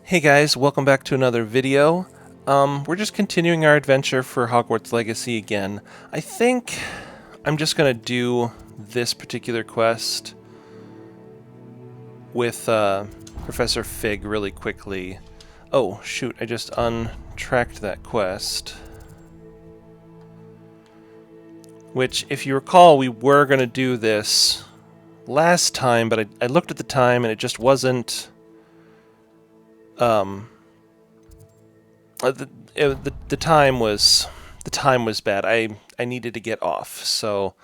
Hey guys, welcome back to another video. We're just continuing our adventure for Hogwarts Legacy again. I think I'm just gonna do this particular quest with Professor Fig really quickly. Oh shoot, I just untracked that quest. Which, if you recall, we were gonna do this last time, but I looked at the time and it just wasn't... the time was bad. I needed to get off. So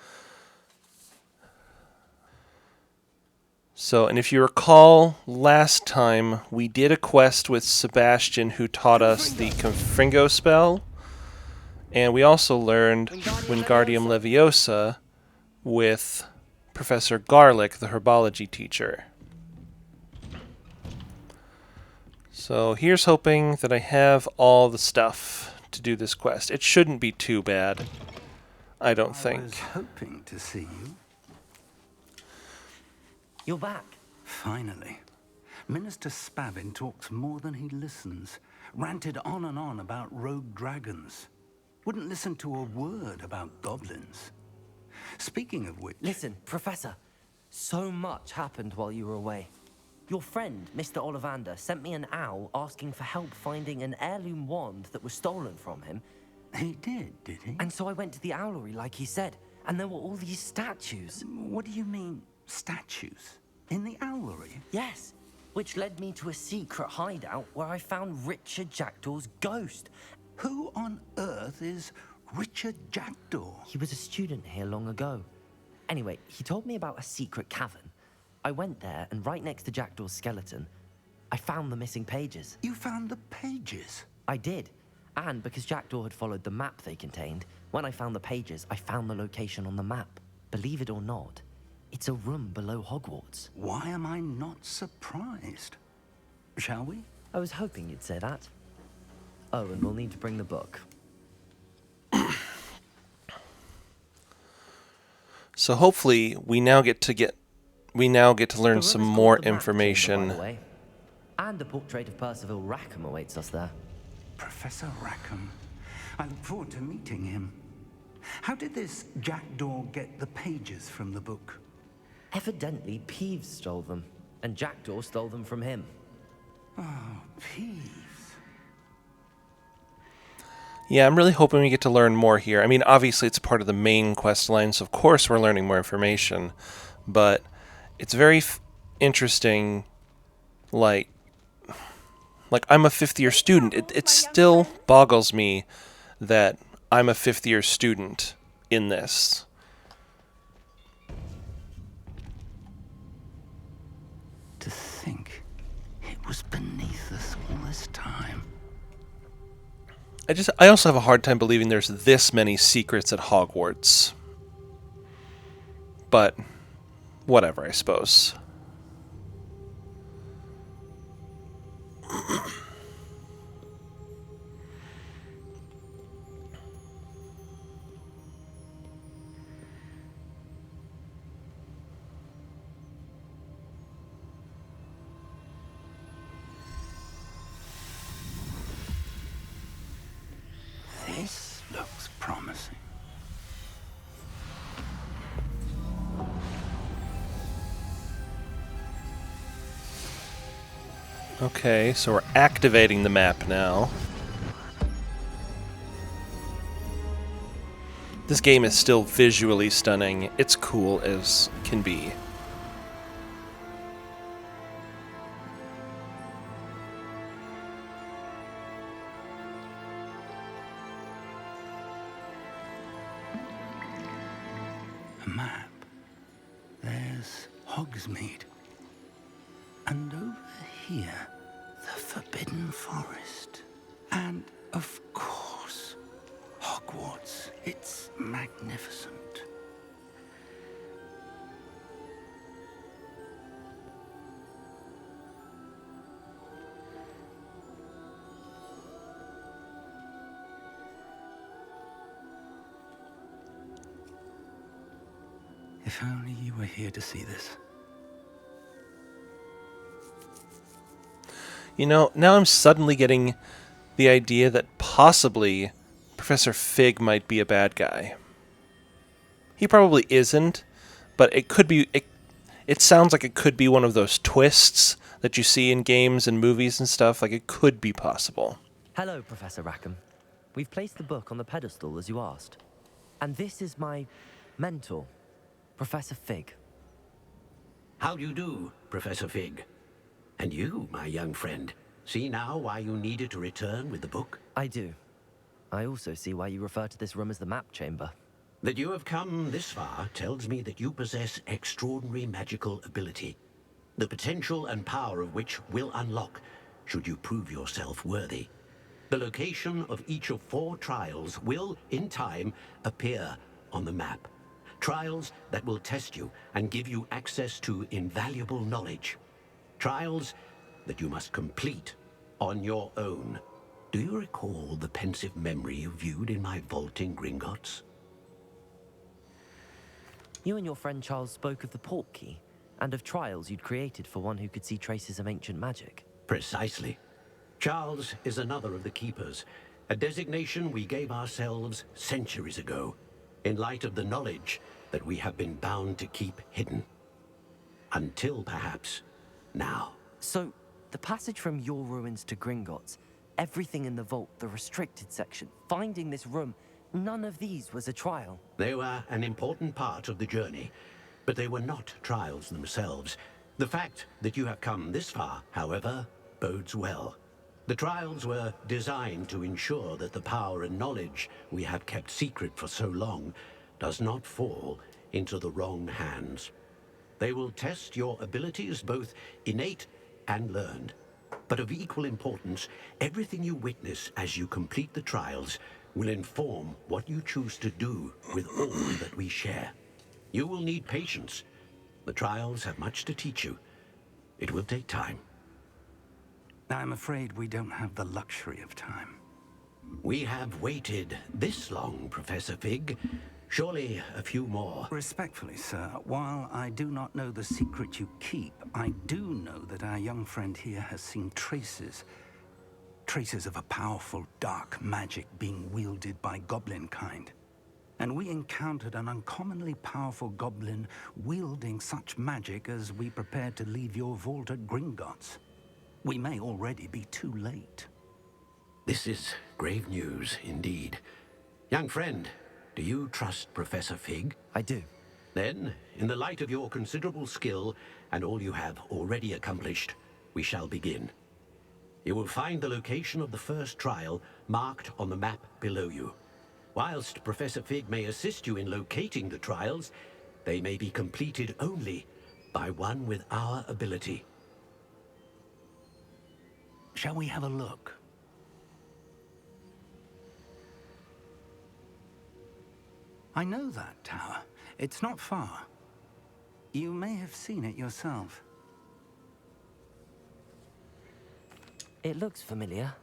and if you recall, last time we did a quest with Sebastian, who taught us the Confringo spell, and we also learned Wingardium Leviosa with Professor Garlick, the herbology teacher. So here's hoping that I have all the stuff to do this quest. It shouldn't be too bad, I don't think. I was hoping to see you. You're back. Finally. Minister Spavin talks more than he listens. Ranted on and on about rogue dragons. Wouldn't listen to a word about goblins. Speaking of which... Listen, Professor. So much happened while you were away. Your friend, Mr. Ollivander, sent me an owl asking for help finding an heirloom wand that was stolen from him. He did he? And so I went to the owlery like he said, and there were all these statues. What do you mean, statues? In the owlery? Yes, which led me to a secret hideout where I found Richard Jackdaw's ghost. Who on earth is Richard Jackdaw? He was a student here long ago. Anyway, he told me about a secret cavern. I went there, and right next to Jackdaw's skeleton, I found the missing pages. You found the pages? I did. And because Jackdaw had followed the map they contained, when I found the pages, I found the location on the map. Believe it or not, it's a room below Hogwarts. Why am I not surprised? Shall we? I was hoping you'd say that. Oh, and we'll need to bring the book. So hopefully we now get to learn some more information. By the way. And a portrait of Percival Rackham awaits us there. Professor Rackham. I look forward to meeting him. How did this Jackdaw get the pages from the book? Evidently, Peeves stole them, and Jackdaw stole them from him. Oh, Peeves. Yeah, I'm really hoping we get to learn more here. I mean, obviously it's part of the main quest line, so of course we're learning more information, but it's very interesting, like I'm a fifth-year student. It still boggles me that I'm a fifth-year student in this. To think it was beneath us all this time. I also have a hard time believing there's this many secrets at Hogwarts. But whatever, I suppose. This looks promising. Okay, so we're activating the map now. This game is still visually stunning. It's cool as can be. A map. There's Hogsmeade. And over here, the Forbidden Forest. And, of course, Hogwarts. It's magnificent. If only you were here to see this. You know, now I'm suddenly getting the idea that possibly Professor Fig might be a bad guy. He probably isn't, but it could be. It sounds like it could be one of those twists that you see in games and movies and stuff. Like, it could be possible. Hello, Professor Rackham. We've placed the book on the pedestal as you asked. And this is my mentor, Professor Fig. How do you do, Professor Fig? And you, my young friend, see now why you needed to return with the book? I do. I also see why you refer to this room as the map chamber. That you have come this far tells me that you possess extraordinary magical ability, the potential and power of which will unlock should you prove yourself worthy. The location of each of 4 trials will, in time, appear on the map. Trials that will test you and give you access to invaluable knowledge. Trials that you must complete on your own. Do you recall the pensive memory you viewed in my vault in Gringotts? You and your friend Charles spoke of the port key and of trials you'd created for one who could see traces of ancient magic. Precisely. Charles is another of the Keepers, a designation we gave ourselves centuries ago, in light of the knowledge that we have been bound to keep hidden. Until, perhaps, now. So, the passage from your ruins to Gringotts, everything in the vault, the restricted section, finding this room, none of these was a trial. They were an important part of the journey, but they were not trials themselves. The fact that you have come this far, however, bodes well. The trials were designed to ensure that the power and knowledge we have kept secret for so long does not fall into the wrong hands. They will test your abilities, both innate and learned. But of equal importance, everything you witness as you complete the trials will inform what you choose to do with all that we share. You will need patience. The trials have much to teach you. It will take time. I'm afraid we don't have the luxury of time. We have waited this long, Professor Fig. Surely a few more. Respectfully, sir, while I do not know the secret you keep, I do know that our young friend here has seen traces of a powerful dark magic being wielded by goblin kind. And we encountered an uncommonly powerful goblin wielding such magic as we prepared to leave your vault at Gringotts. We may already be too late. This is grave news indeed. Young friend, do you trust Professor Fig? I do. Then, in the light of your considerable skill and all you have already accomplished, we shall begin. You will find the location of the first trial marked on the map below you. Whilst Professor Fig may assist you in locating the trials, they may be completed only by one with our ability. Shall we have a look? I know that tower. It's not far. You may have seen it yourself. It looks familiar.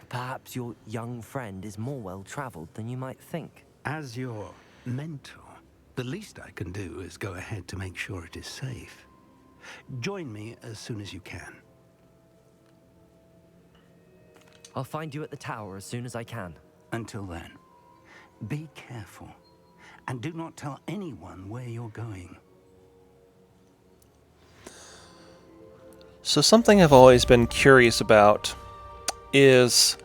Perhaps your young friend is more well-traveled than you might think. As your mentor, the least I can do is go ahead to make sure it is safe. Join me as soon as you can. I'll find you at the tower as soon as I can. Until then, be careful, and do not tell anyone where you're going. So something I've always been curious about is,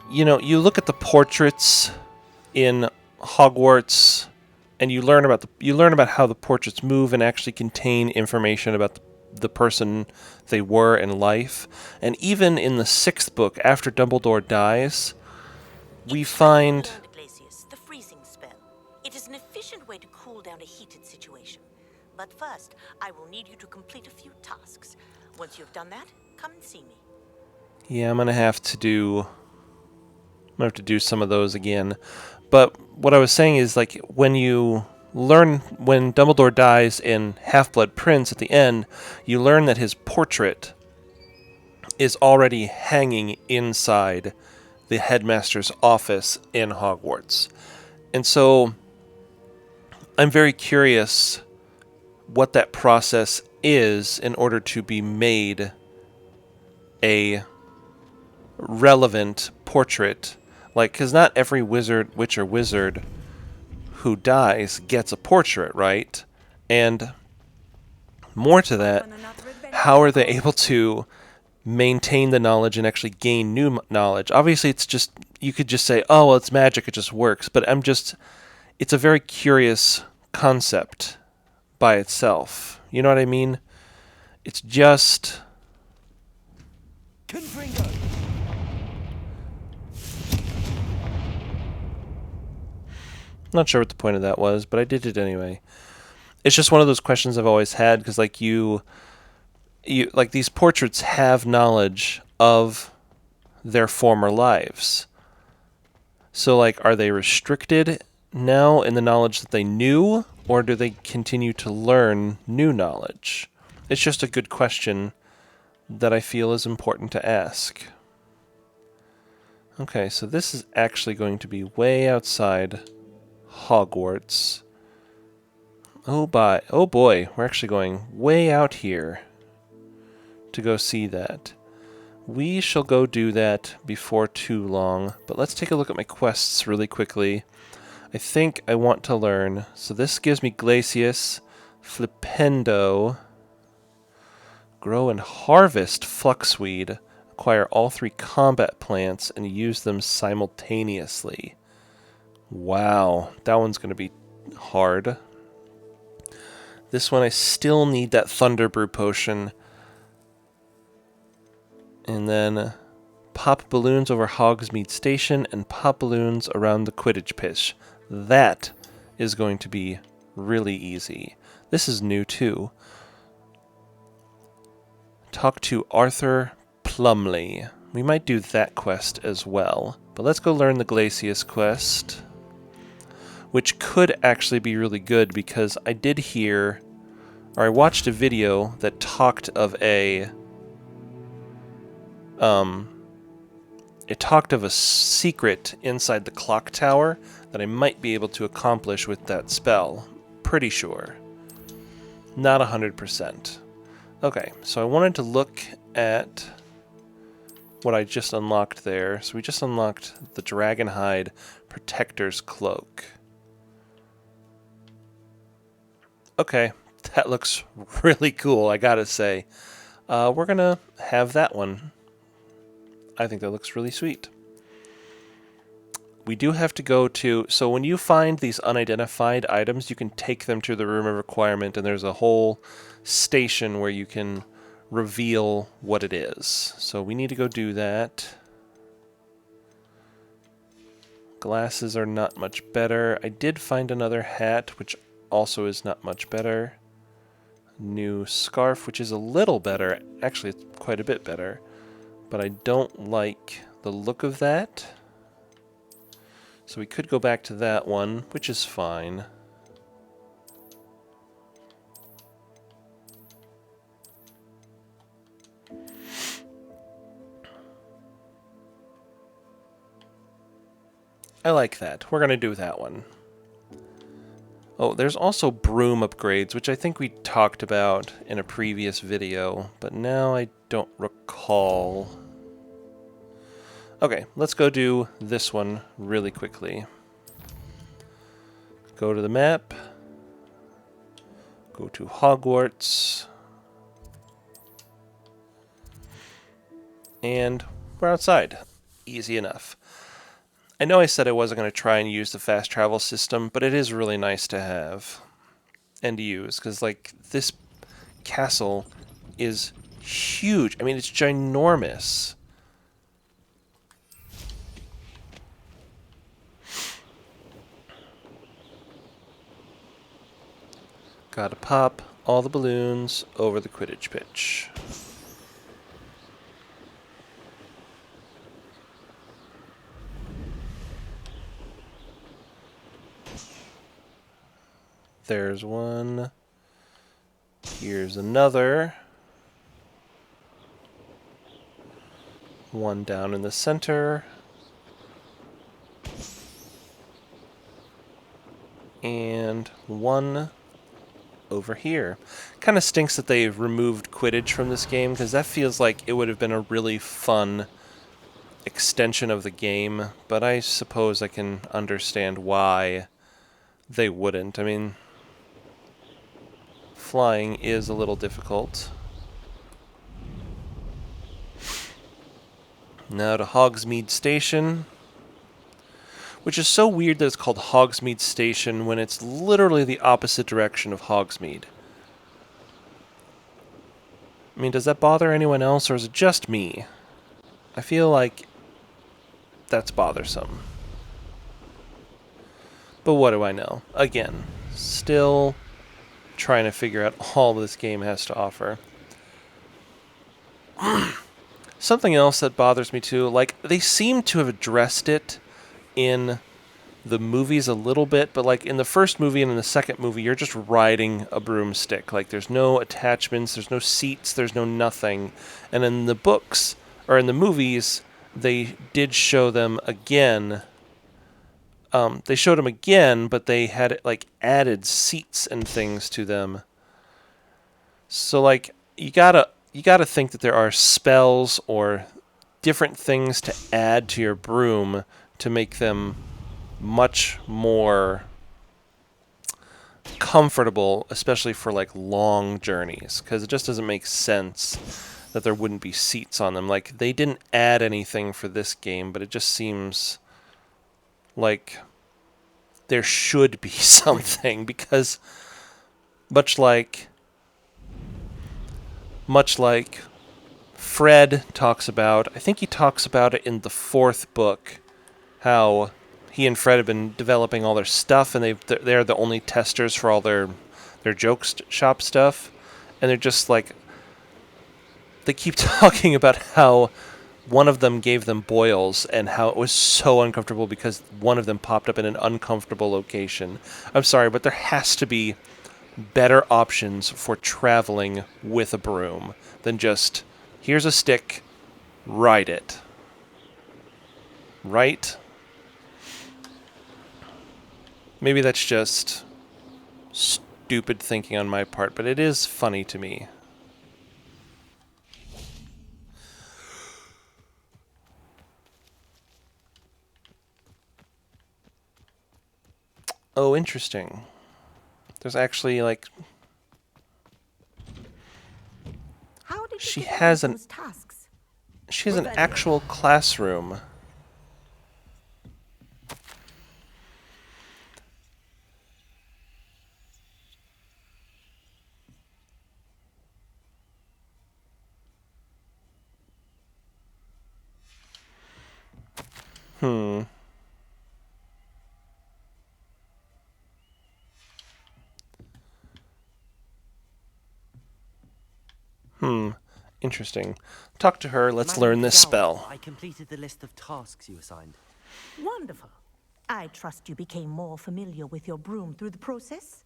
you know, you look at the portraits in Hogwarts, and you learn about how the portraits move and actually contain information about the person they were in life. And even in the 6th book, after Dumbledore dies, we find The freezing spell. It is an efficient way to cool down a heated situation. But first, I will need you to complete a few tasks. Once you've done that, come and see me. Yeah, I'm gonna have to do some of those again. But what I was saying is, like, when Dumbledore dies in Half-Blood Prince at the end, you learn that his portrait is already hanging inside the headmaster's office in Hogwarts. And so I'm very curious what that process is in order to be made a relevant portrait. Like, because not every witch or wizard who dies gets a portrait, right? And more to that, how are they able to maintain the knowledge and actually gain new knowledge? Obviously, it's just, you could just say, oh, well, it's magic, it just works. But it's a very curious concept by itself. You know what I mean? It's just... Not sure what the point of that was, but I did it anyway. It's just one of those questions I've always had, because like you like these portraits have knowledge of their former lives. So like, are they restricted now in the knowledge that they knew, or do they continue to learn new knowledge? It's just a good question that I feel is important to ask. Okay, so this is actually going to be way outside Hogwarts. Oh boy, we're actually going way out here to go see that. We shall go do that before too long, but let's take a look at my quests really quickly. I think I want to learn, so this gives me Glacius, Flipendo, grow and harvest Fluxweed, acquire all 3 combat plants, and use them simultaneously. Wow, that one's going to be hard. This one I still need that Thunder Brew potion. And then pop balloons over Hogsmeade Station and pop balloons around the Quidditch pitch. That is going to be really easy. This is new too. Talk to Arthur Plumley. We might do that quest as well. But let's go learn the Glacius quest, which could actually be really good, because I did hear, or I watched a video that talked of a secret inside the clock tower that I might be able to accomplish with that spell. Pretty sure. Not 100%. Okay, so I wanted to look at what I just unlocked there. So we just unlocked the Dragonhide Protector's Cloak. Okay, that looks really cool, I gotta say. We're gonna have that one. I think that looks really sweet. We do have to go to... So when you find these unidentified items, you can take them to the Room of Requirement, and there's a whole station where you can reveal what it is. So we need to go do that. Glasses are not much better. I did find another hat, which also is not much better. New scarf, which is a little better. Actually, it's quite a bit better. But I don't like the look of that. So we could go back to that one, which is fine. I like that. We're going to do that one. Oh, there's also broom upgrades, which I think we talked about in a previous video, but now I don't recall. Okay, let's go do this one really quickly. Go to the map. Go to Hogwarts. And we're outside. Easy enough. I know I said I wasn't going to try and use the fast travel system, but it is really nice to have and to use, because like this castle is huge. I mean, it's ginormous. Gotta pop all the balloons over the Quidditch pitch. There's one. Here's another. One down in the center. And one over here. Kind of stinks that they removed Quidditch from this game, because that feels like it would have been a really fun extension of the game, but I suppose I can understand why they wouldn't. I mean, flying is a little difficult. Now to Hogsmeade Station, which is so weird that it's called Hogsmeade Station when it's literally the opposite direction of Hogsmeade. I mean, does that bother anyone else, or is it just me? I feel like that's bothersome. But what do I know? Again, still trying to figure out all this game has to offer. Something else that bothers me too, like, they seem to have addressed it in the movies a little bit, but like in the first movie and in the second movie, you're just riding a broomstick. Like, there's no attachments, there's no seats, there's no nothing. And in the books, or in the movies, they did show them again. They showed them again, but they had like added seats and things to them. So like, you gotta think that there are spells or different things to add to your broom to make them much more comfortable, especially for like long journeys, because it just doesn't make sense that there wouldn't be seats on them. Like, they didn't add anything for this game, but it just seems like there should be something, because much like Fred talks about, I think he talks about it in the 4th book, how he and Fred have been developing all their stuff, and they're the only testers for all their joke shop stuff, and they're just like, they keep talking about how one of them gave them boils and how it was so uncomfortable because one of them popped up in an uncomfortable location. I'm sorry, but there has to be better options for traveling with a broom than just, here's a stick, ride it. Right? Maybe that's just stupid thinking on my part, but it is funny to me. Oh, interesting. There's actually, like, How did she you get has all an those tasks? she has an actual classroom. Interesting. Talk to her. Let's Madam learn this Zhao, spell. I completed the list of tasks you assigned. Wonderful. I trust you became more familiar with your broom through the process?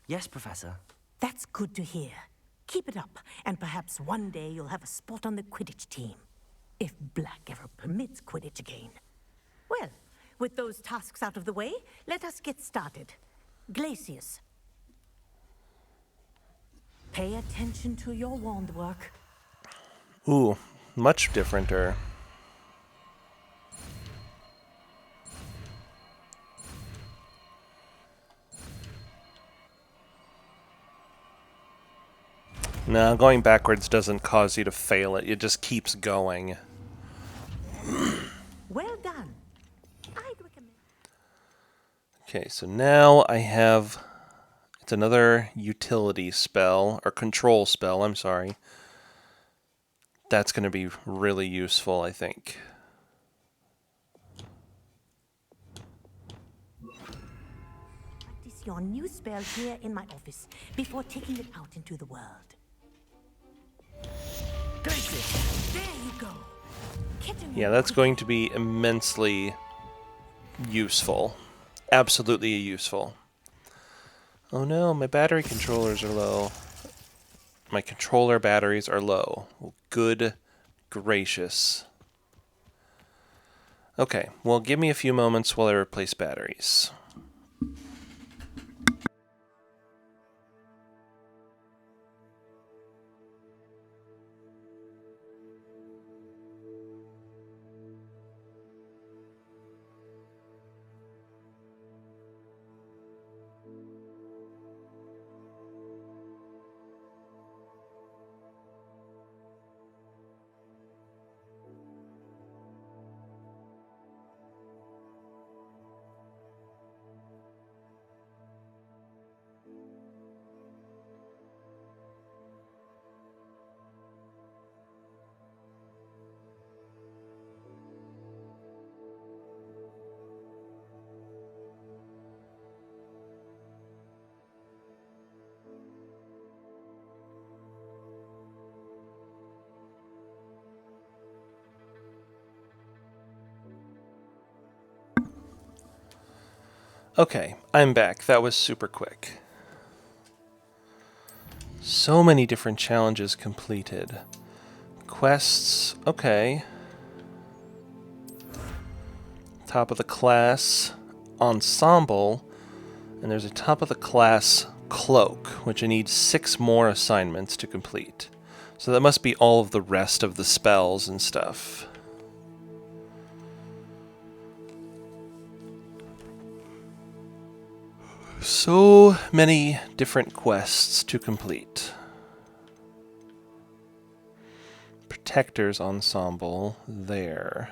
Yes, Professor. That's good to hear. Keep it up, and perhaps one day you'll have a spot on the Quidditch team. If Black ever permits Quidditch again. Well, with those tasks out of the way, let us get started. Glacius. Pay attention to your wand work. Ooh, much differenter. No, going backwards doesn't cause you to fail it. It just keeps going. Well done. I'd recommend... Okay, so now I have... It's another utility spell, or control spell, I'm sorry. That's going to be really useful, I think. Practice your new spell here in my office before taking it out into the world. There you go. Yeah, that's going to be immensely useful. Absolutely useful. Oh no, my battery controllers are low. My controller batteries are low. Well, good gracious. Okay, well, give me a few moments while I replace batteries. Okay, I'm back. That was super quick. So many different challenges completed. Quests, okay. Top of the class ensemble, and there's a top of the class cloak, which I need 6 more assignments to complete. So that must be all of the rest of the spells and stuff. So many different quests to complete. Protectors ensemble there.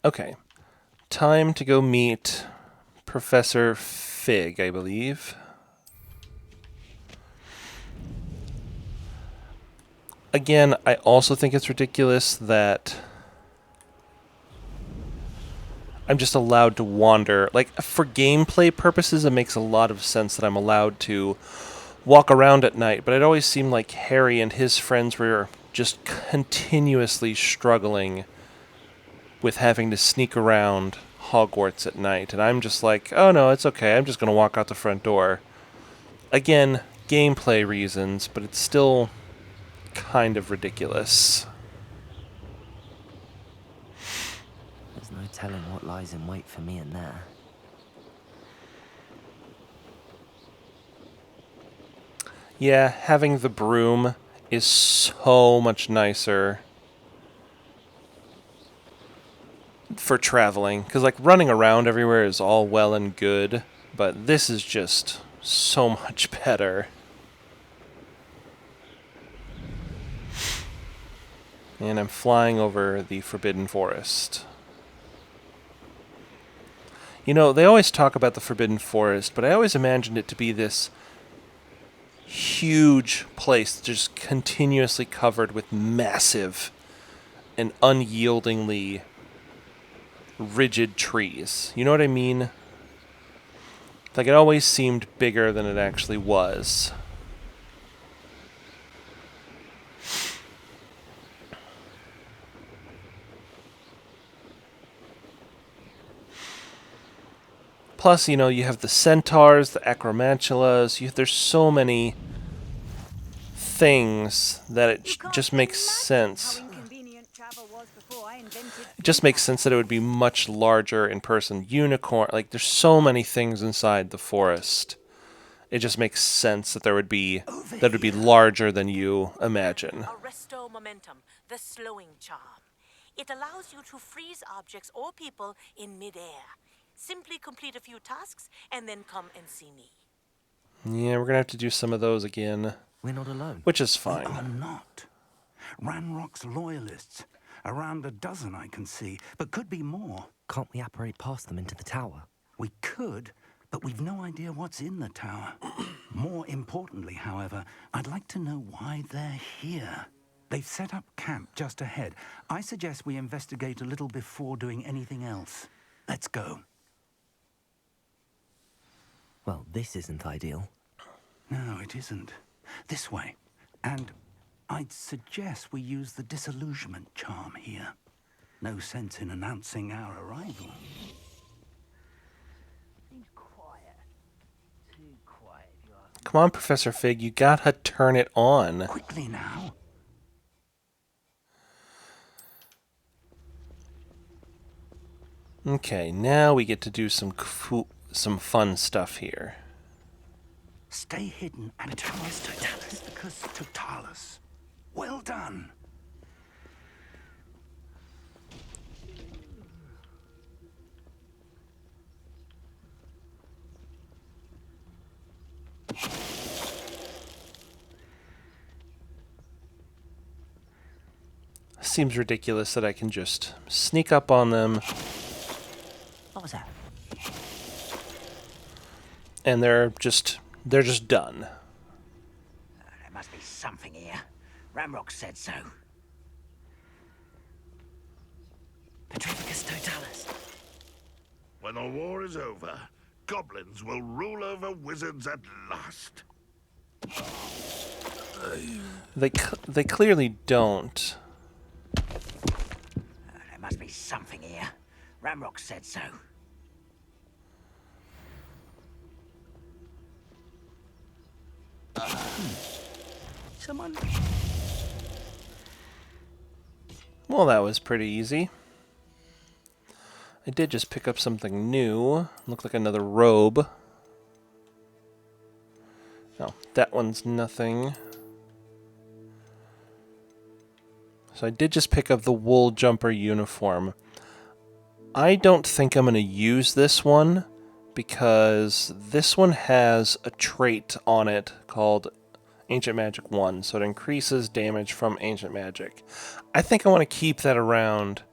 Okay. Time to go meet Professor Fig, I believe. Again, I also think it's ridiculous that I'm just allowed to wander. Like, for gameplay purposes, it makes a lot of sense that I'm allowed to walk around at night, but it always seemed like Harry and his friends were just continuously struggling with having to sneak around Hogwarts at night, and I'm just like, oh no, it's okay, I'm just going to walk out the front door. Again, gameplay reasons, but it's still kind of ridiculous. There's no telling what lies in wait for me in there. Yeah, having the broom is so much nicer for traveling, because like running around everywhere is all well and good, but this is just so much better. And I'm flying over the Forbidden Forest. You know, they always talk about the Forbidden Forest, but I always imagined it to be this huge place just continuously covered with massive and unyieldingly rigid trees. You know what I mean? Like, it always seemed bigger than it actually was. Plus, you know, you have the centaurs, the acromantulas. There's so many things that it just makes sense. It just makes sense that it would be much larger in person. Unicorn, like, there's so many things inside the forest. It just makes sense that it would be larger than you imagine. Arresto momentum, the slowing charm. It allows you to freeze objects or people in midair. Simply complete a few tasks and then come and see me. Yeah, we're gonna have to do some of those again. We're not alone. Which is We are fine. not. Ranrock's loyalists. Around a dozen I can see, but could be more. Can't we apparate past them into the tower? We could, but we've no idea what's in the tower. More importantly, however, I'd like to know why they're here. They've set up camp just ahead. I suggest we investigate a little before doing anything else. Let's go. Well, this isn't ideal. No, it isn't. This way. And I'd suggest we use the disillusionment charm here. No sense in announcing our arrival. Come on, Professor Fig, you gotta turn it on. Quickly now. Okay, now we get to do some fun stuff here. Stay hidden and Totalis Totalis. Well done. Seems ridiculous that I can just sneak up on them What was that? and they're just done. There must be something here. Ramrock said so. Petrificus Totalis. When the war is over, goblins will rule over wizards at last. They clearly don't. must be something here. Ramrock said so. Someone... Well, that was pretty easy. I did just pick up something new. Looked like another robe. No, that one's nothing. So I did just pick up the wool jumper uniform. I don't think I'm going to use this one because this one has a trait on it called Ancient Magic 1, so it increases damage from Ancient Magic. I think I want to keep that around,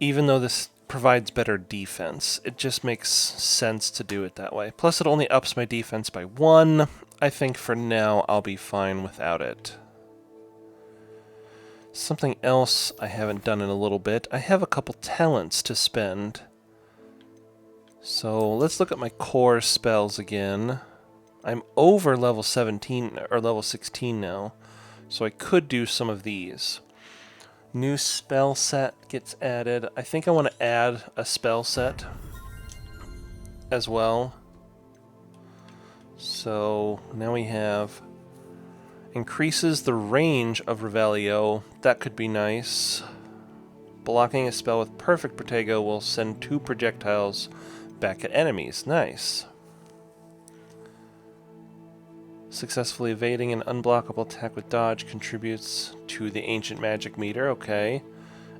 even though this provides better defense. It just makes sense to do it that way. Plus, it only ups my defense by 1. I think for now I'll be fine without it. Something else I haven't done in a little bit. I have a couple talents to spend. So let's look at my core spells again. I'm over level 17 or level 16 now, so I could do some of these. New spell set gets added. I think I want to add a spell set as well. So now we have increases the range of Revelio. That could be nice. Blocking a spell with perfect Protego will send 2 projectiles back at enemies. Nice. Successfully evading an unblockable attack with dodge contributes to the ancient magic meter. Okay.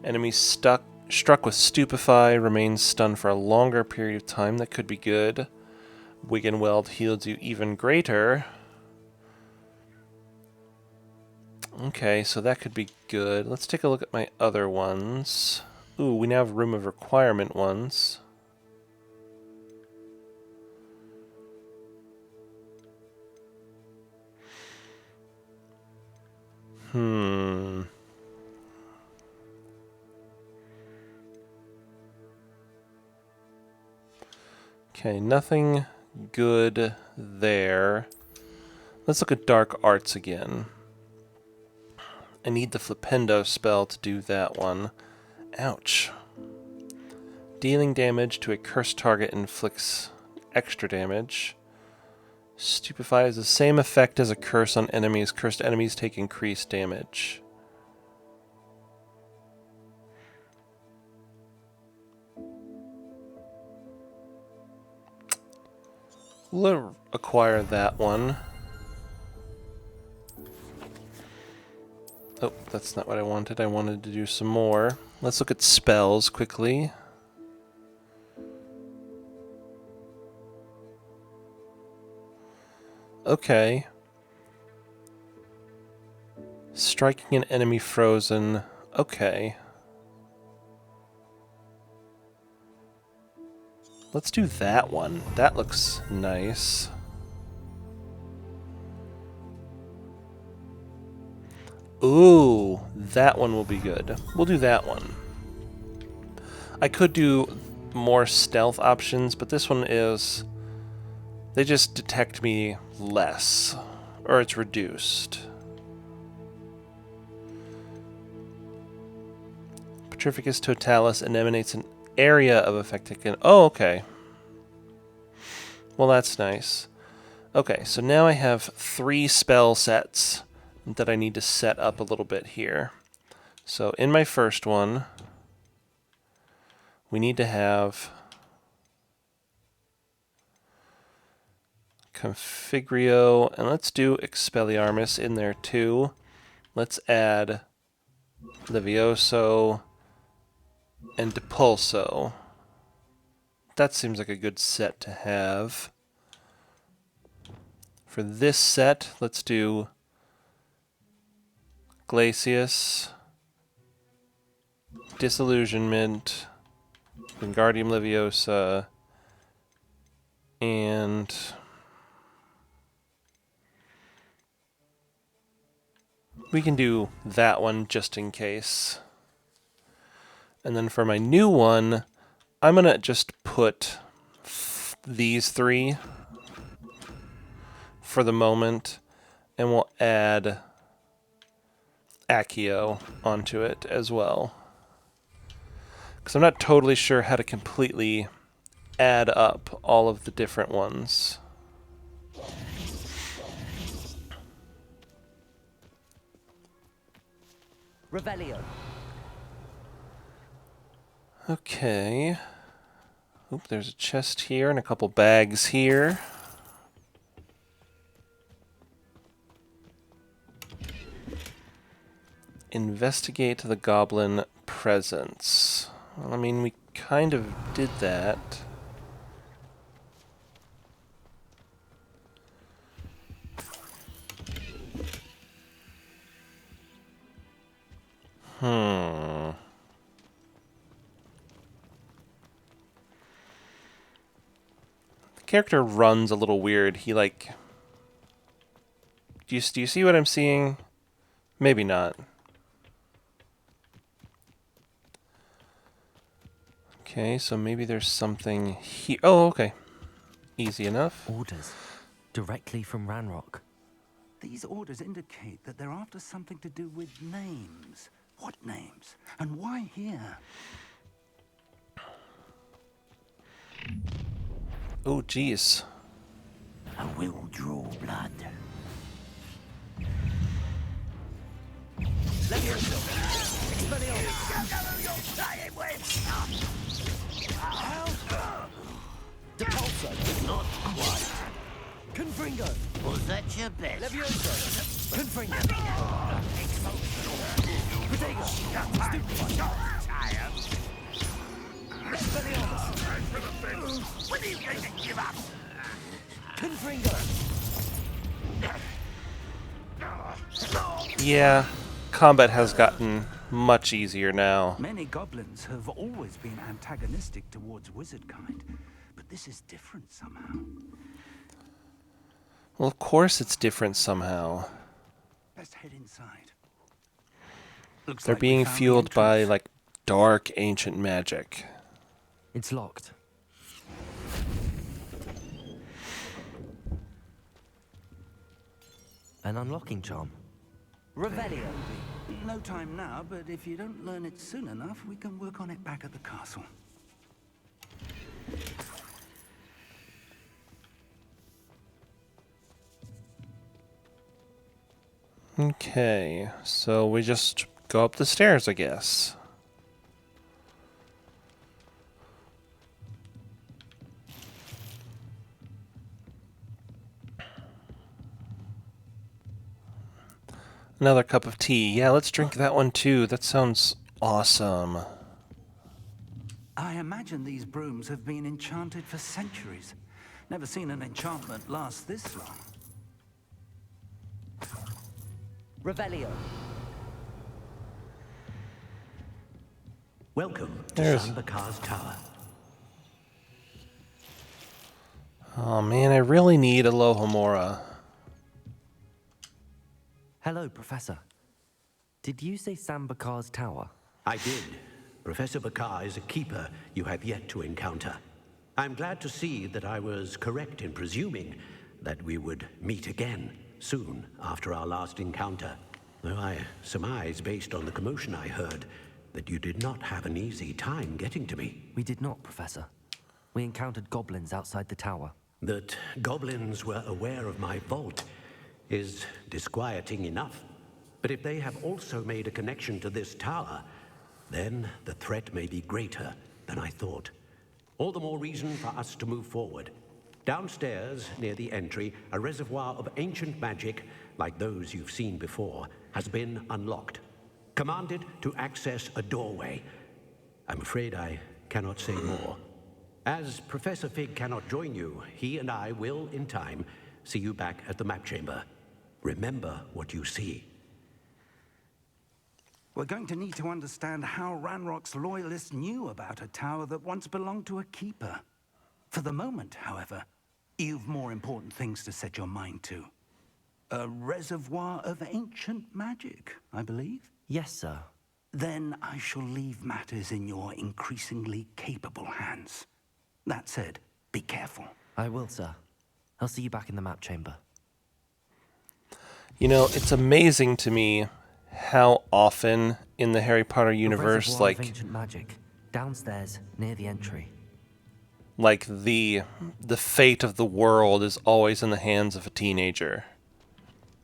Enemies struck with stupefy remains stunned for a longer period of time. That could be good. Wig Weld heals you even greater. Okay, so that could be good. Let's take a look at my other ones. Ooh, we now have Room of Requirement ones. Okay, nothing good there. Let's look at Dark Arts again. I need the Flipendo spell to do that one. Ouch. Dealing damage to a cursed target inflicts extra damage. Stupefy has the same effect as a curse on enemies. Cursed enemies take increased damage. We'll acquire that one. Oh, that's not what I wanted. I wanted to do some more. Let's look at spells quickly. Okay. Striking an enemy frozen. Okay. Let's do that one. That looks nice. Ooh, that one will be good. We'll do that one. I could do more stealth options, but this one is... They just detect me less, or it's reduced. Petrificus Totalis emanates an area of effect. Oh, okay. Well, that's nice. Okay, so now I have 3 spell sets that I need to set up a little bit here. So in my first one, we need to have Configrio, and let's do Expelliarmus in there too. Let's add Levioso and Depulso. That seems like a good set to have. For this set, let's do Glacius, Disillusionment, Wingardium Leviosa, and we can do that one just in case. And then for my new one, I'm going to just put these 3 for the moment, and we'll add Accio onto it as well. Because I'm not totally sure how to completely add up all of the different ones. Revelio. Okay. Oop, there's a chest here and a couple bags here. Investigate the goblin presence. Well, I mean, we kind of did that. The character runs a little weird. He like... Do you see what I'm seeing? Maybe not. Okay, so maybe there's something here. Oh, okay. Easy enough. Orders. Directly from Ranrock. These orders indicate that they're after something to do with names. What names? And why here? Oh, jeez. I will draw blood. Depulso. Not quite. Confringo. Was that your best? Levioso. Confringo. Protego. Expelliarmus. When are you going to give up? Confringo. Yeah, combat has gotten much easier now. Many goblins have always been antagonistic towards wizard kind, but this is different somehow. Well, of course it's different somehow. Let's head inside. Looks They're like we being found the fueled by, entrance. like, dark ancient magic. It's locked. An unlocking charm. Revelio. No time now, but if you don't learn it soon enough, we can work on it back at the castle. Okay, so we just go up the stairs, I guess. Another cup of tea. Yeah, let's drink that one too. That sounds awesome. I imagine these brooms have been enchanted for centuries. Never seen an enchantment last this long. Revelio. Welcome to There's- Sambakar's Tower. Oh man, I really need Alohomora. Hello, Professor. Did you say Sambakar's tower? I did. Professor Bakar is a keeper you have yet to encounter. I'm glad to see that I was correct in presuming that we would meet again soon after our last encounter. Though I surmise, based on the commotion I heard, that you did not have an easy time getting to me. We did not, Professor. We encountered goblins outside the tower. That goblins were aware of my vault is disquieting enough. But if they have also made a connection to this tower, then the threat may be greater than I thought. All the more reason for us to move forward. Downstairs, near the entry, a reservoir of ancient magic, like those you've seen before, has been unlocked. Commanded to access a doorway. I'm afraid I cannot say more. As Professor Fig cannot join you, he and I will, in time, see you back at the map chamber. Remember what you see. We're going to need to understand how Ranrock's loyalists knew about a tower that once belonged to a keeper. For the moment, however, you've more important things to set your mind to. A reservoir of ancient magic, I believe? Yes, sir. Then I shall leave matters in your increasingly capable hands. That said, be careful. I will, sir. I'll see you back in the map chamber. You know, it's amazing to me how often in the Harry Potter universe, Reservoir of like, ancient magic. Downstairs, near the entry. Like the fate of the world is always in the hands of a teenager.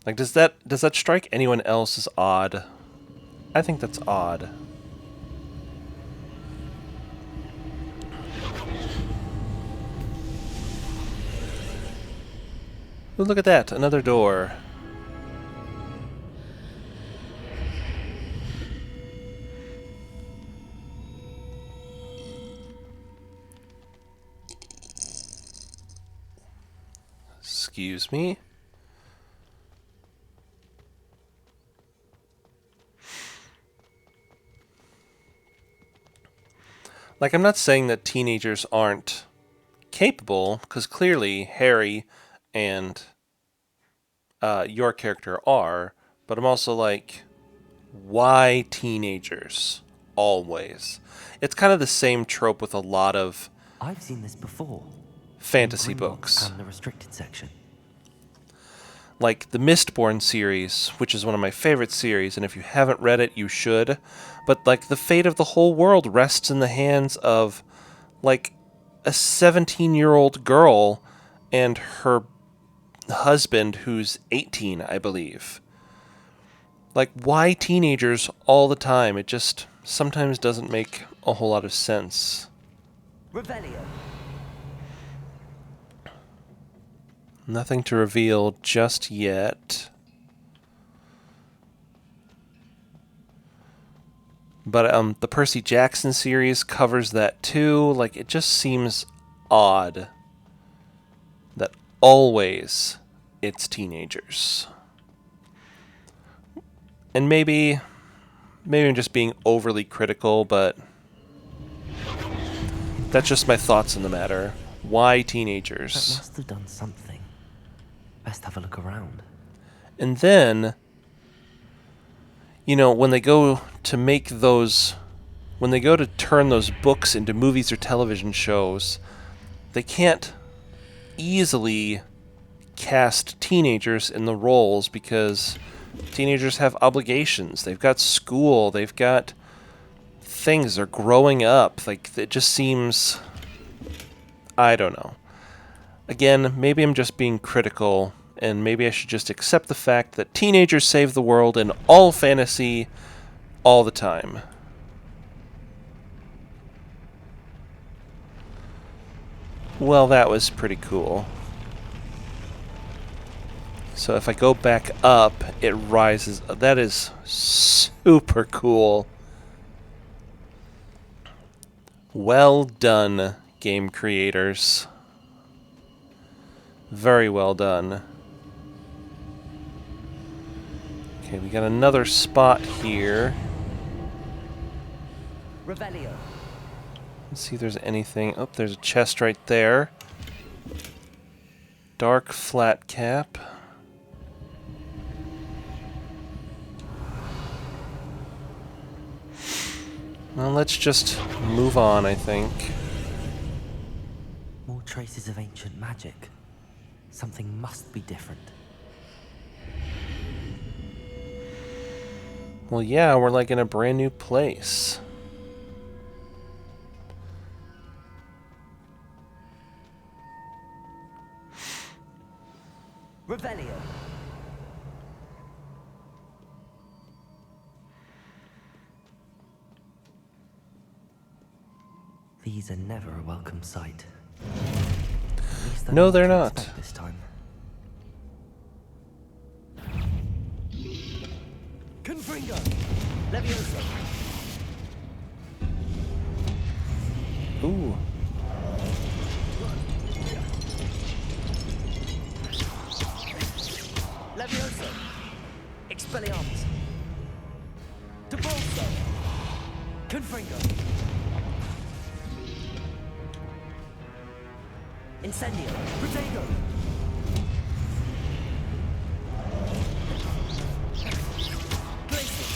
Like, does that strike anyone else as odd? I think that's odd. Ooh, look at that, another door. Excuse me. Like, I'm not saying that teenagers aren't capable, because clearly Harry and your character are, but I'm also like, why teenagers? Always. It's kind of the same trope with a lot of I've seen this before. fantasy In Grimlock books. and the restricted section. Like the Mistborn series, which is one of my favorite series, and if you haven't read it, you should. But like the fate of the whole world rests in the hands of like a 17-year-old girl and her husband who's 18, I believe. Like, why teenagers all the time? It just sometimes doesn't make a whole lot of sense. Revelio. Nothing to reveal just yet. But the Percy Jackson series covers that too. Like, it just seems odd that always it's teenagers. And maybe I'm just being overly critical, but that's just my thoughts on the matter. Why That teenagers? must have done something. Best have a look around. And then, you know, when they go to make those, when they go to turn those books into movies or television shows, they can't easily cast teenagers in the roles because teenagers have obligations. They've got school. They've got things. They're growing up. Like, it just seems, I don't know. Again, maybe I'm just being critical, and maybe I should just accept the fact that teenagers save the world in all fantasy all the time. Well, that was pretty cool. So if I go back up, it rises. That is super cool. Well done, game creators. Very well done. Okay, we got another spot here. Revelio. Let's see if there's anything. Oh, there's a chest right there. Dark flat cap. Well, let's just move on, I think. More traces of ancient magic. Something must be different. Well, yeah, we're like in a brand new place. Revelio. These are never a welcome sight. At least I know No, what they're to not. expect this time. Confringo. Levioso. Ooh. Levioso. Expelliarmus. Debolso. Confringo. Incendio. Protego. Glacier.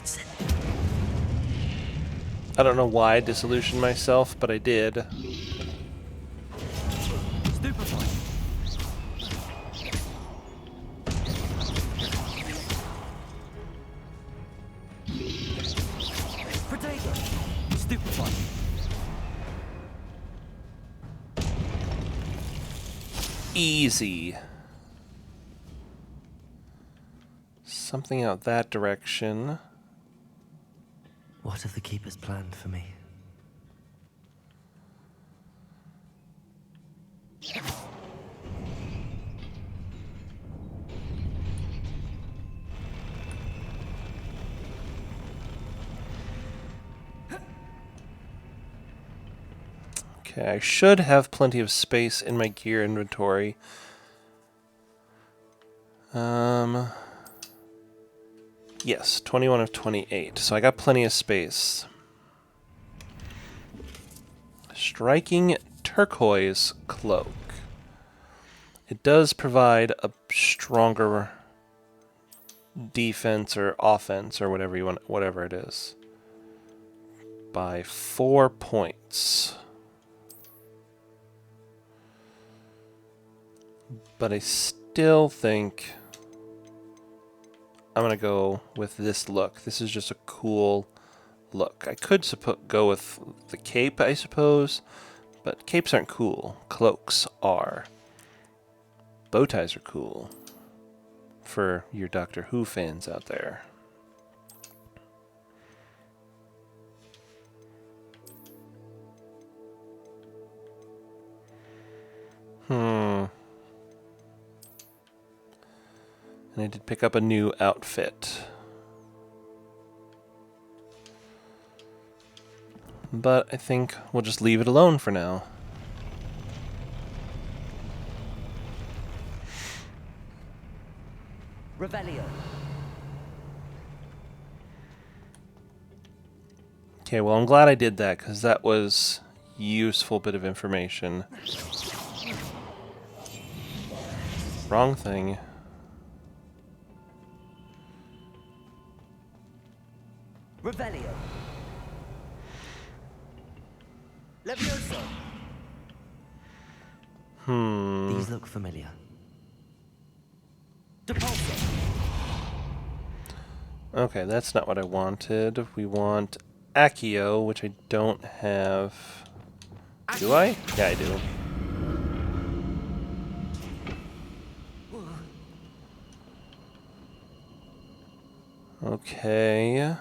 Incendio. I don't know why I disillusioned myself, but I did. Stupefy. Easy. Something out that direction. What have the keepers planned for me? Okay, I should have plenty of space in my gear inventory. Yes, 21 of 28. So I got plenty of space. Striking turquoise cloak. It does provide a stronger defense or offense or whatever you want, whatever it is, by 4 points. But I still think I'm gonna go with this look. This is just a cool look. I could go with the cape, I suppose, but capes aren't cool. Cloaks are. Bow ties are cool for your Doctor Who fans out there. And I did pick up a new outfit. But I think we'll just leave it alone for now. Revelio. Okay, well, I'm glad I did that, because that was a useful bit of information. Wrong thing. Revelio. Levioso. These look familiar. Depulso. Okay, that's not what I wanted. We want Accio, which I don't have. Do I? Yeah, I do. Okay.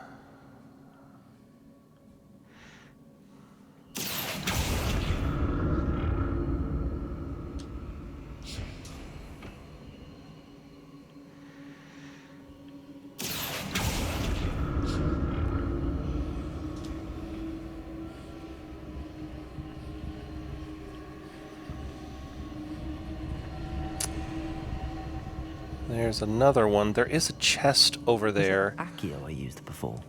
There's another one. There is a chest over there. Accio I used before.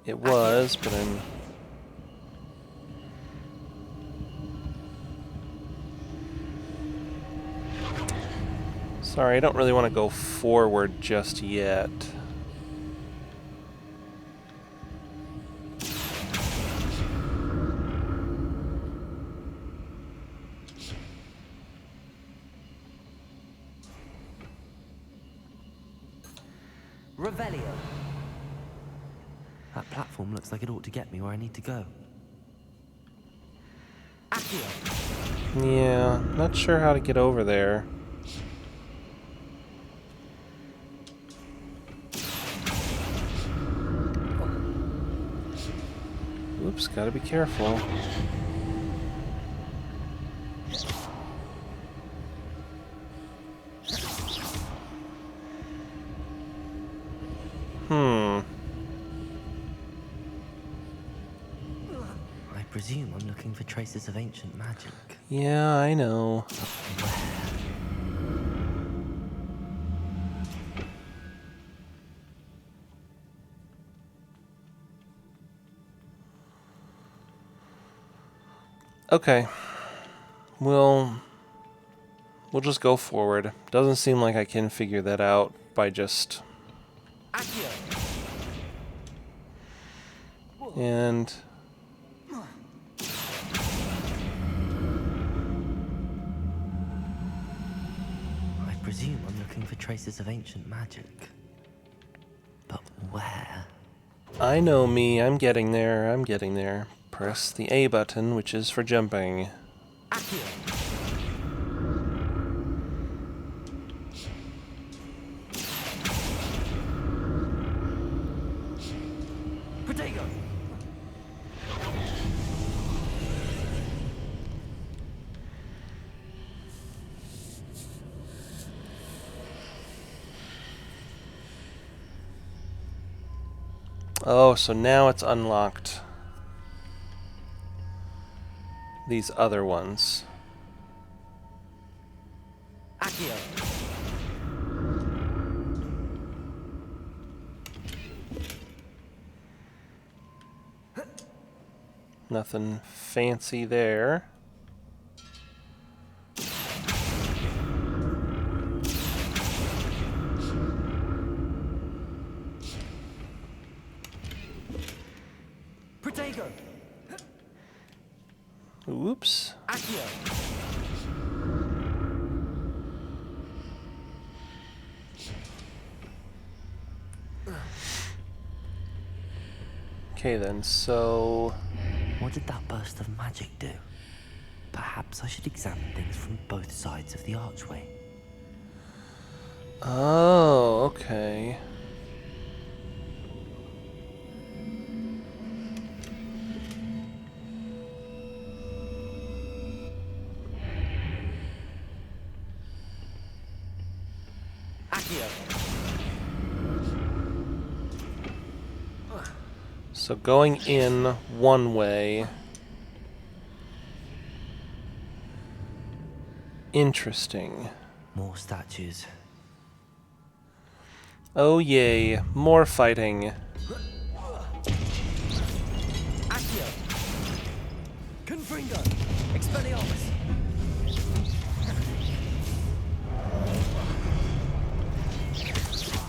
It was, but I'm... Sorry, I don't really want to go forward just yet. Revelio. That platform looks like it ought to get me where I need to go. Accio. Yeah, not sure how to get over there. Oops, gotta be careful. I presume I'm looking for traces of ancient magic. Yeah, I know. Okay. We'll just go forward. Doesn't seem like I can figure that out by just... Accio. And... I presume I'm looking for traces of ancient magic. But where? I know me, I'm getting there, I'm getting there. Press the A button, which is for jumping. Accio. Oh, so now it's unlocked. These other ones. Accio. Nothing fancy there. Protego. Oops. Accio. Okay then, so... What did that burst of magic do? Perhaps I should examine things from both sides of the archway. Oh, okay. Accio. So going in one way. Interesting. More statues. Oh yay, more fighting. Accio. Confringo. Expelliarmus.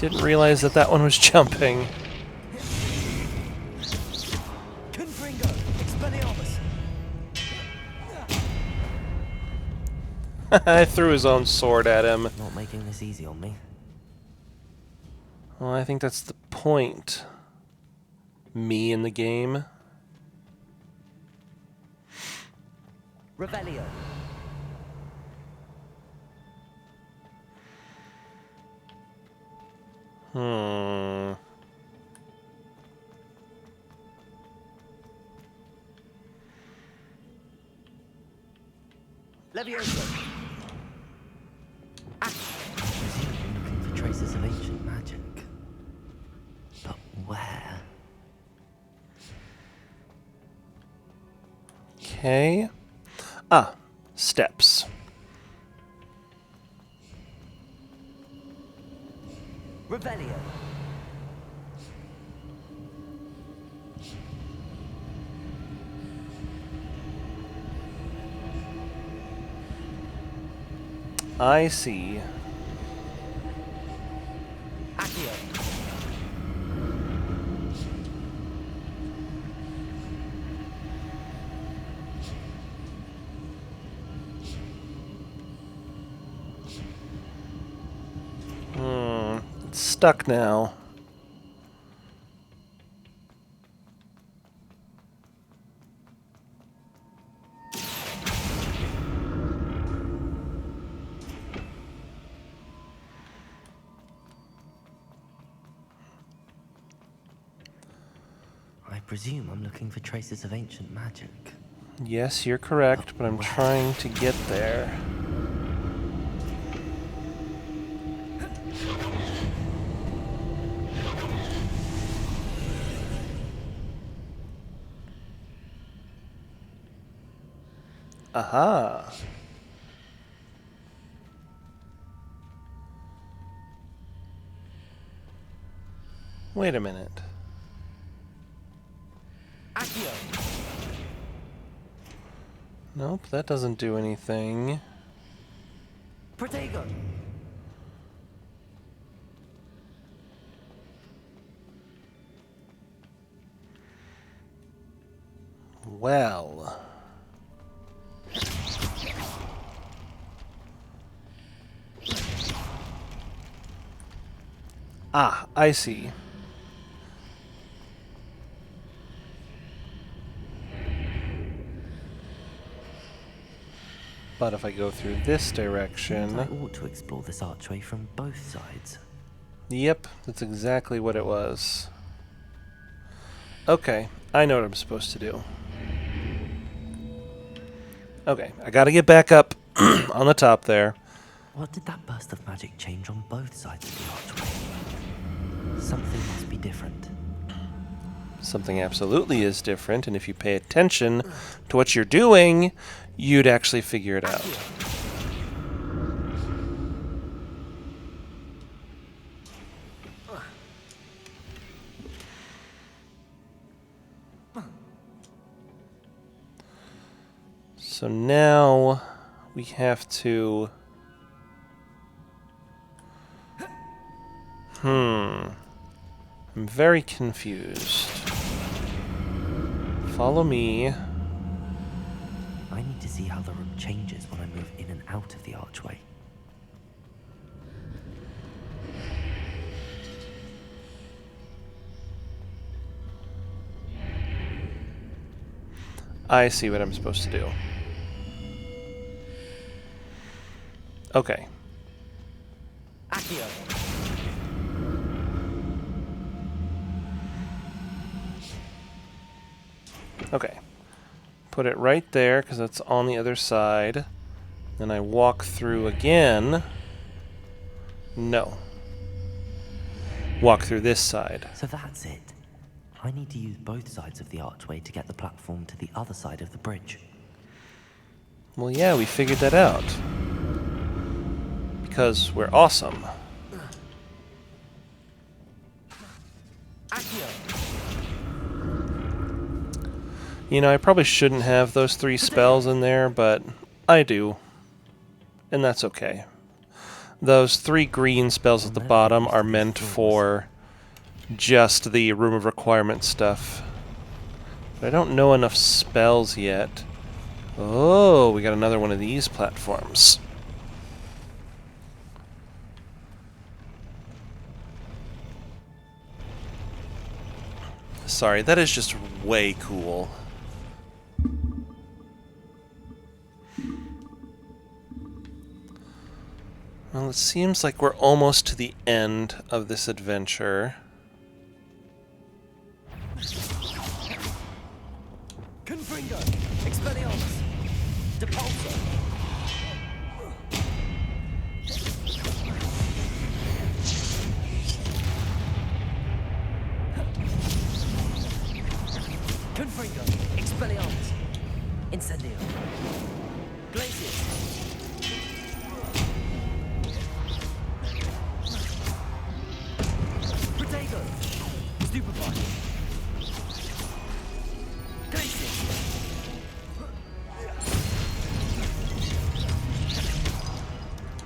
Didn't realize that that one was jumping. Confringo. Expelliarmus. I threw his own sword at him. Not making this easy on me. Well, I think that's the point. Me in the game. Revelio. Hmm. Levioso. Looking for traces of ancient magic. But where? Okay. Ah, steps. Revelio. I see. Accio. It's stuck now. I presume I'm looking for traces of ancient magic. Yes, you're correct, but I'm trying to get there. Aha! Wait a minute. Accio. Nope, that doesn't do anything. Protego. Well... Ah, I see. But if I go through this Seems direction... I ought to explore this archway from both sides. Yep, that's exactly what it was. Okay, I know what I'm supposed to do. Okay, I gotta get back up on the top there. What did that burst of magic change on both sides of the archway? Something must be different. Something absolutely is different, and if you pay attention to what you're doing, you'd actually figure it out. So now we have to... I'm very confused. Follow me. I need to see how the room changes when I move in and out of the archway. I see what I'm supposed to do. Okay. Accio! Okay. Put it right there, because that's on the other side. Then I walk through again. No. Walk through this side. So that's it. I need to use both sides of the archway to get the platform to the other side of the bridge. Well, yeah, we figured that out. Because we're awesome. Accio! You know, I probably shouldn't have those 3 spells in there, but I do. And that's okay. Those 3 green spells at the bottom are meant for just the Room of Requirement stuff. But I don't know enough spells yet. Oh, we got another one of these platforms. Sorry, that is just way cool. Well, it seems like we're almost to the end of this adventure. Confringo! Expelliarmus! Depulso! Confringo! Expelliarmus! Incendio! Glacius! Protego! Stupefy! Glacius!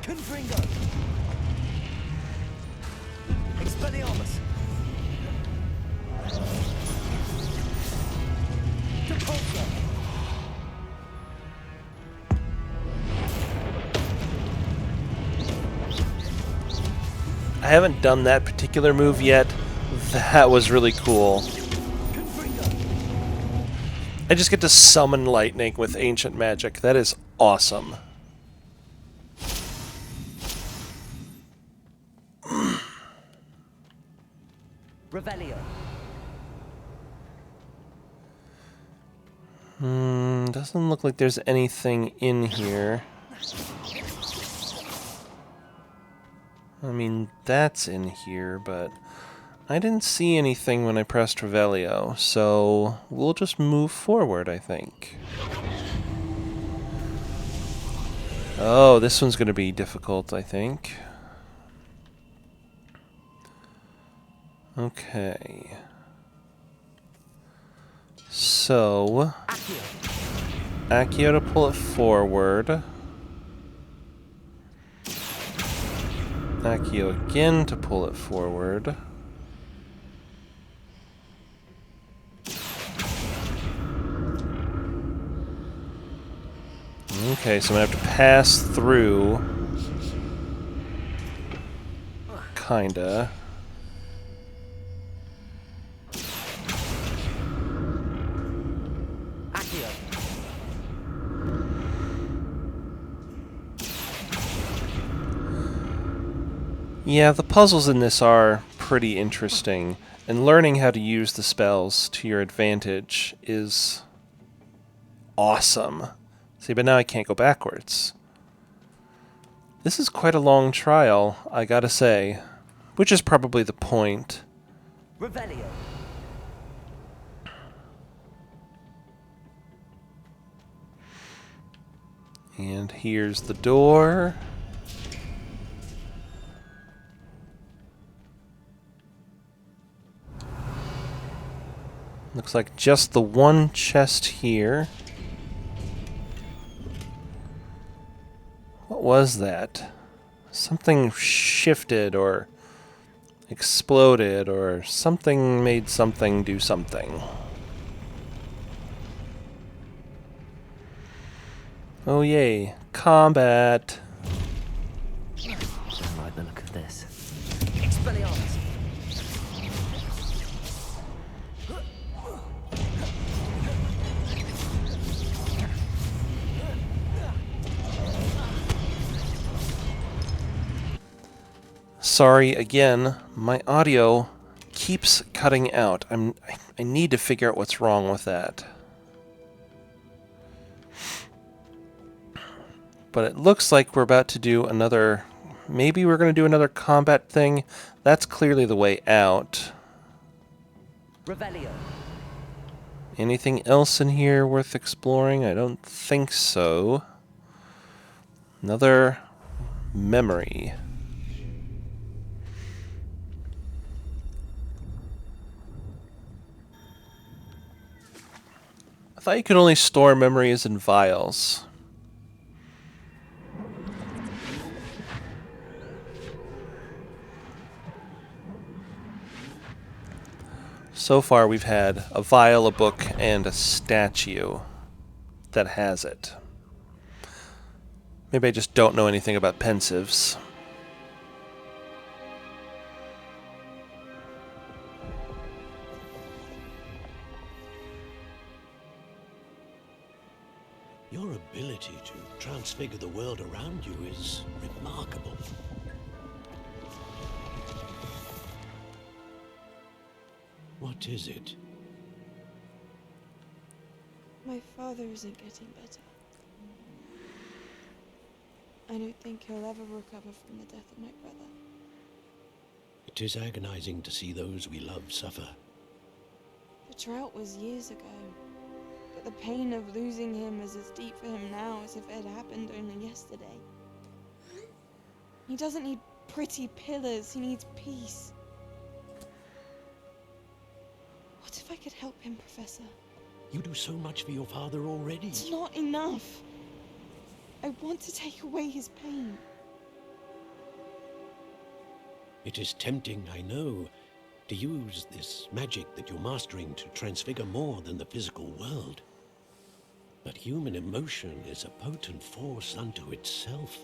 Confringo! Expelliarmus! Depulso! I haven't done that particular move yet. That was really cool. I just get to summon lightning with ancient magic. That is awesome. Revelio! Doesn't look like there's anything in here. I mean, that's in here, but I didn't see anything when I pressed Revelio, so we'll just move forward, I think. Oh, this one's going to be difficult, I think. Okay. So, Accio to pull it forward. Accio again to pull it forward. Okay, so I'm gonna have to pass through. Kinda. Accio! Yeah, the puzzles in this are pretty interesting, and learning how to use the spells to your advantage is awesome. See, but now I can't go backwards. This is quite a long trial, I gotta say, which is probably the point. Revelio! And here's the door. Looks like just the one chest here. What was that? Something shifted or exploded or something made something do something. Oh yay, combat. I like the look of this. Expelliarmus! Sorry again, my audio keeps cutting out. I need to figure out what's wrong with that. But it looks like we're about to do another... Maybe we're going to do another combat thing. That's clearly the way out. Revelio. Anything else in here worth exploring? I don't think so. Another memory. I thought you could only store memories in vials. So far we've had a vial, a book, and a statue that has it. Maybe I just don't know anything about pensives. Your ability to transfigure the world around you is remarkable. What is it? My father isn't getting better. I don't think he'll ever recover from the death of my brother. It is agonizing to see those we love suffer. The drought was years ago, but the pain of losing him is as deep for him now as if it had happened only yesterday. He doesn't need pretty pillars, he needs peace. What if I could help him, Professor? You do so much for your father already. It's not enough. I want to take away his pain. It is tempting, I know, to use this magic that you're mastering to transfigure more than the physical world. But human emotion is a potent force unto itself.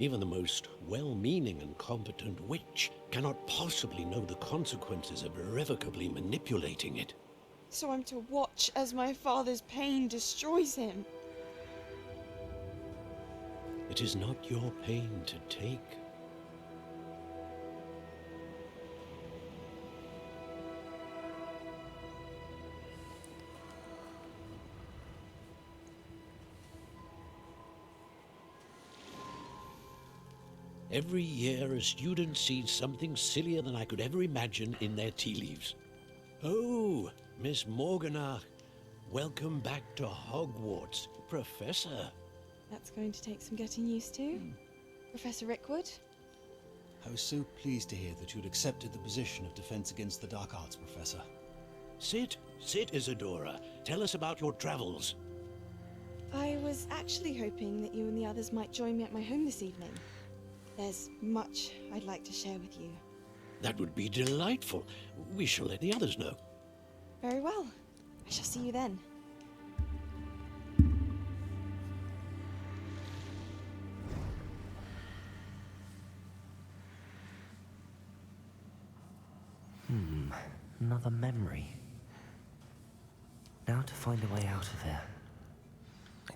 Even the most well-meaning and competent witch cannot possibly know the consequences of irrevocably manipulating it. So I'm to watch as my father's pain destroys him. It is not your pain to take. Every year, a student sees something sillier than I could ever imagine in their tea leaves. Oh, Miss Morganach, welcome back to Hogwarts, Professor. That's going to take some getting used to. Professor Rickwood? I was so pleased to hear that you'd accepted the position of Defense Against the Dark Arts, Professor. Sit, Isidora. Tell us about your travels. I was actually hoping that you and the others might join me at my home this evening. There's much I'd like to share with you. That would be delightful. We shall let the others know. Very well. I shall see you then. Another memory. Now to find a way out of here.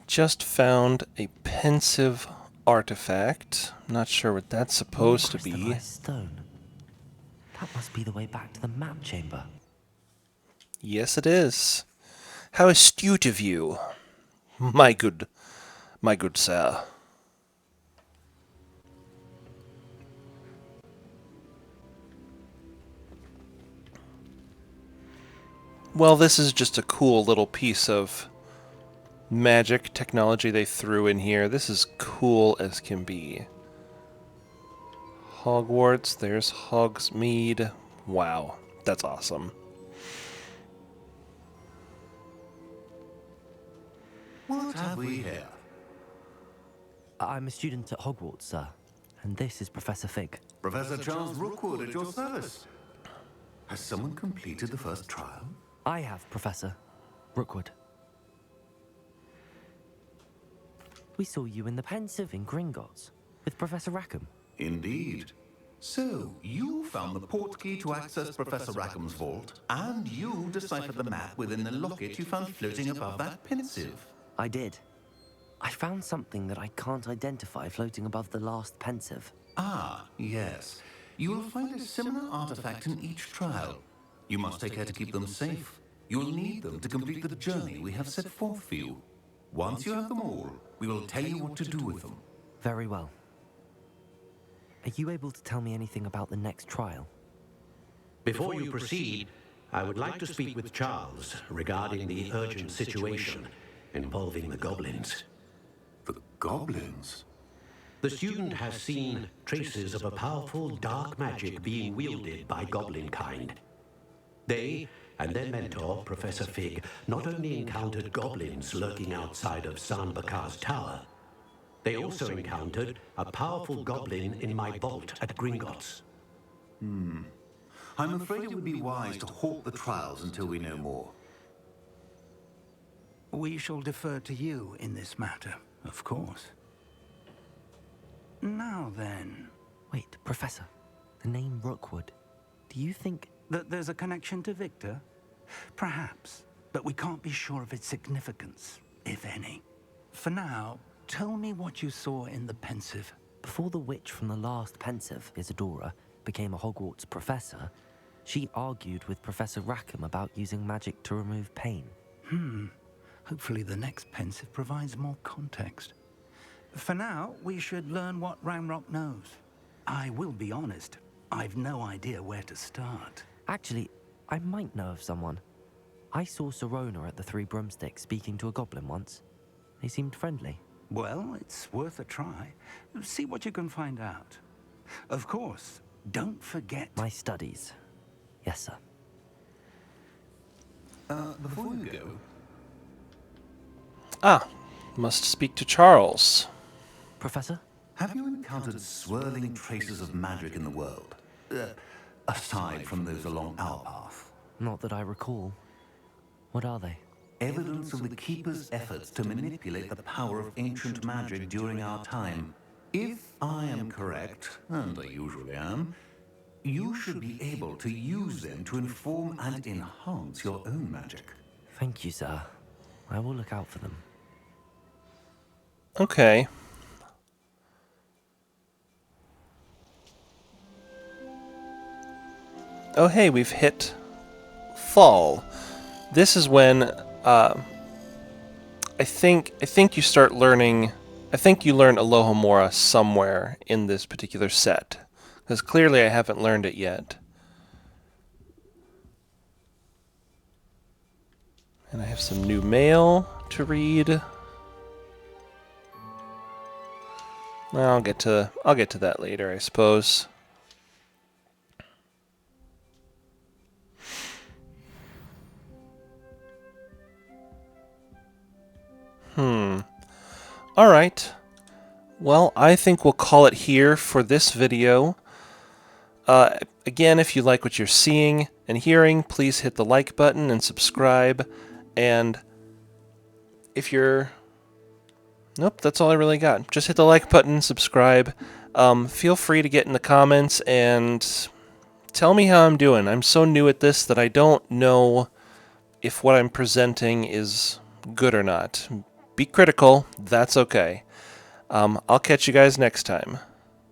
Just found a pensive artifact. Not sure what that's supposed to be. Crystallized stone. That must be the way back to the map chamber. Yes, it is. How astute of you, my good sir. Well, this is just a cool little piece of magic technology they threw in here. This is cool as can be. Hogwarts, there's Hogsmeade. Wow, that's awesome. What have we here? I'm a student at Hogwarts, sir. And this is Professor Fig. Professor Charles Rookwood at your service. Has someone completed the first trial? I have, Professor Rookwood. We saw you in the Pensive in Gringotts with Professor Rackham. Indeed. So, you found the portkey to access Professor Rackham's vault, and you deciphered the map within the locket you found floating above that Pensive. I did. I found something that I can't identify floating above the last Pensive. Ah, yes. You will find a similar artifact in each trial. You must take care to keep them safe. You will need them to complete the journey we have set forth for you. Once you have them all, we will tell you what to do with them. Very well. Are you able to tell me anything about the next trial? Before you proceed, I would like to speak with Charles regarding the urgent situation involving the goblins. The goblins? The student has seen traces of a powerful dark magic being wielded by goblin kind. They and their mentor, Professor Fig, not only encountered goblins lurking outside of San Bakar's tower, they also encountered a powerful goblin in my vault at Gringotts. I'm afraid it would be wise to halt the trials until we know more. We shall defer to you in this matter, of course. Now then... Wait, Professor. The name Rookwood. Do you think... that there's a connection to Victor? Perhaps, but we can't be sure of its significance, if any. For now, tell me what you saw in the Pensive. Before the witch from the last Pensive, Isidora, became a Hogwarts professor, she argued with Professor Rackham about using magic to remove pain. Hopefully the next Pensive provides more context. For now, we should learn what Ranrock knows. I will be honest, I've no idea where to start. Actually, I might know of someone. I saw Serona at the Three Broomsticks speaking to a goblin once. They seemed friendly. Well, it's worth a try. See what you can find out. Of course, don't forget... My studies. Yes, sir. Before you go... Ah, must speak to Charles. Professor? Have you encountered swirling traces of magic in the world? Aside from those along our path? Not that I recall. What are they? Evidence of the Keeper's efforts to manipulate the power of ancient magic during our time. If I am correct, and I usually am, you should be able to use them to inform and enhance your own magic. Thank you, sir. I will look out for them. Okay. Oh hey, we've hit fall. This is when I think you start learning. I think you learn Alohomora somewhere in this particular set, because clearly I haven't learned it yet. And I have some new mail to read. I'll get to that later, I suppose. Alright. Well, I think we'll call it here for this video. Again, if you like what you're seeing and hearing, please hit the like button and subscribe. And if you're... Nope, that's all I really got. Just hit the like button, subscribe. Feel free to get in the comments and tell me how I'm doing. I'm so new at this that I don't know if what I'm presenting is good or not. Be critical, that's okay. I'll catch you guys next time.